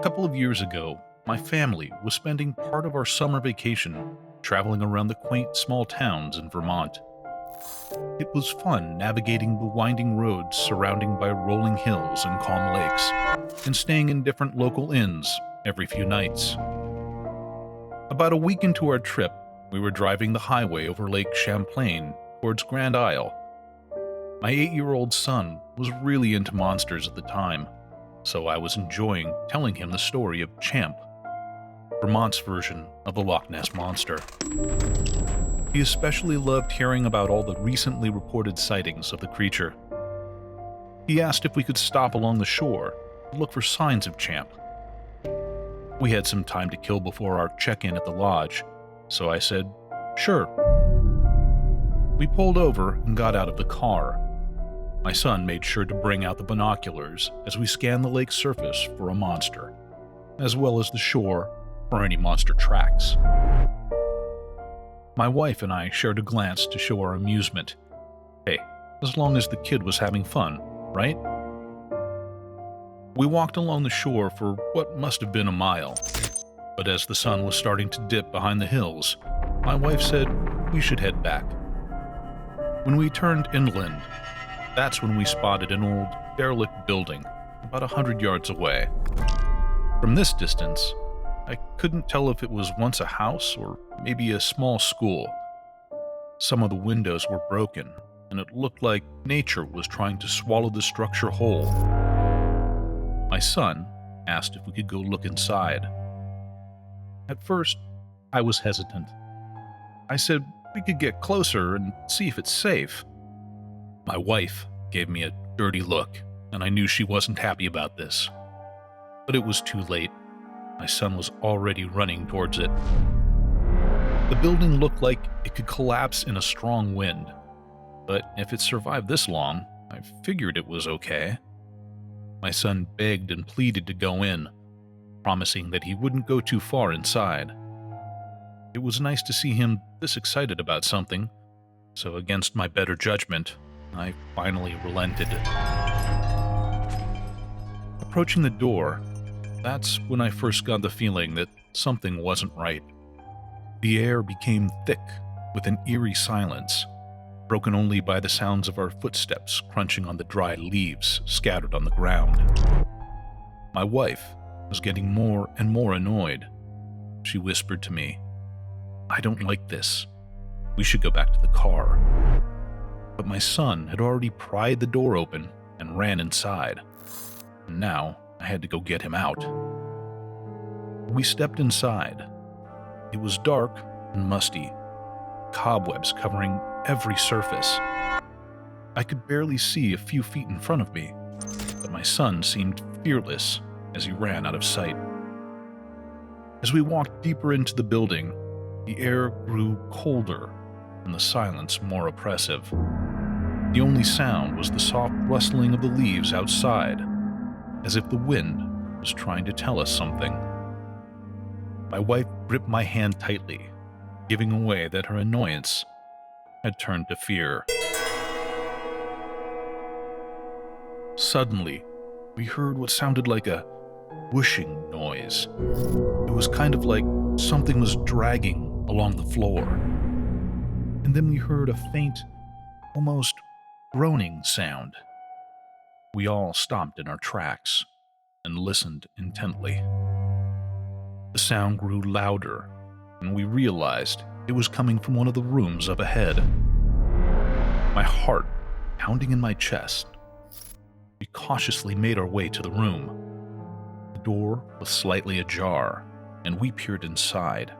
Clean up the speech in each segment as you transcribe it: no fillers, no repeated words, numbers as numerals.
A couple of years ago, my family was spending part of our summer vacation traveling around the quaint small towns in Vermont. It was fun navigating the winding roads surrounding by rolling hills and calm lakes, and staying in different local inns every few nights. About a week into our trip, we were driving the highway over Lake Champlain towards Grand Isle. My 8-year-old son was really into monsters at the time, so I was enjoying telling him the story of Champ, Vermont's version of the Loch Ness Monster. He especially loved hearing about all the recently reported sightings of the creature. He asked if we could stop along the shore to look for signs of Champ. We had some time to kill before our check-in at the lodge, so I said, "Sure." We pulled over and got out of the car. My son made sure to bring out the binoculars as we scanned the lake's surface for a monster, as well as the shore for any monster tracks. My wife and I shared a glance to show our amusement. Hey, as long as the kid was having fun, right? We walked along the shore for what must have been a mile, but as the sun was starting to dip behind the hills, my wife said we should head back. When we turned inland, that's when we spotted an old, derelict building about 100 yards away. From this distance, I couldn't tell if it was once a house or maybe a small school. Some of the windows were broken, and it looked like nature was trying to swallow the structure whole. My son asked if we could go look inside. At first, I was hesitant. I said we could get closer and see if it's safe. My wife gave me a dirty look, and I knew she wasn't happy about this. But it was too late. My son was already running towards it. The building looked like it could collapse in a strong wind, but if it survived this long, I figured it was okay. My son begged and pleaded to go in, promising that he wouldn't go too far inside. It was nice to see him this excited about something, so against my better judgment, I finally relented. Approaching the door, that's when I first got the feeling that something wasn't right. The air became thick with an eerie silence, broken only by the sounds of our footsteps crunching on the dry leaves scattered on the ground. My wife was getting more and more annoyed. She whispered to me, "I don't like this. We should go back to the car." But my son had already pried the door open and ran inside. And now I had to go get him out. We stepped inside. It was dark and musty, cobwebs covering every surface. I could barely see a few feet in front of me, but my son seemed fearless as he ran out of sight. As we walked deeper into the building, the air grew colder and the silence more oppressive. The only sound was the soft rustling of the leaves outside, as if the wind was trying to tell us something. My wife gripped my hand tightly, giving away that her annoyance had turned to fear. Suddenly, we heard what sounded like a whooshing noise. It was kind of like something was dragging along the floor. And then we heard a faint, almost groaning sound. We all stopped in our tracks and listened intently. The sound grew louder, and we realized it was coming from one of the rooms up ahead. My heart pounding in my chest, we cautiously made our way to the room. The door was slightly ajar, and we peered inside.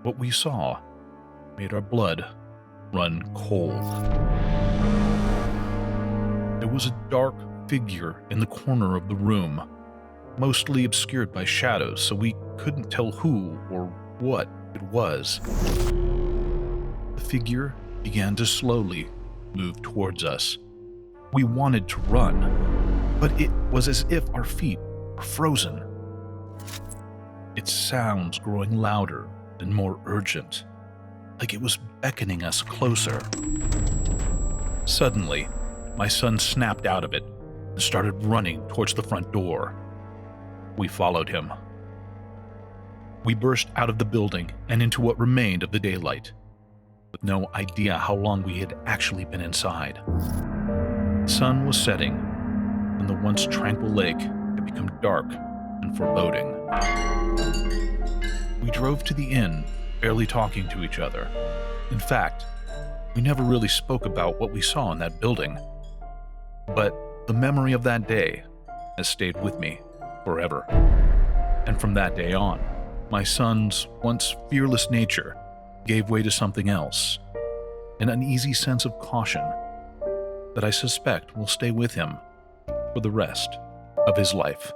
What we saw made our blood run cold. There was a dark figure in the corner of the room, mostly obscured by shadows, so we couldn't tell who or what it was. The figure began to slowly move towards us. We wanted to run, but it was as if our feet were frozen. Its sounds growing louder and more urgent, like it was beckoning us closer. Suddenly, my son snapped out of it and started running towards the front door. We followed him. We burst out of the building and into what remained of the daylight, with no idea how long we had actually been inside. The sun was setting, and the once tranquil lake had become dark and foreboding. We drove to the inn, barely talking to each other. In fact, we never really spoke about what we saw in that building. But the memory of that day has stayed with me forever. And from that day on, my son's once fearless nature gave way to something else, an uneasy sense of caution that I suspect will stay with him for the rest of his life.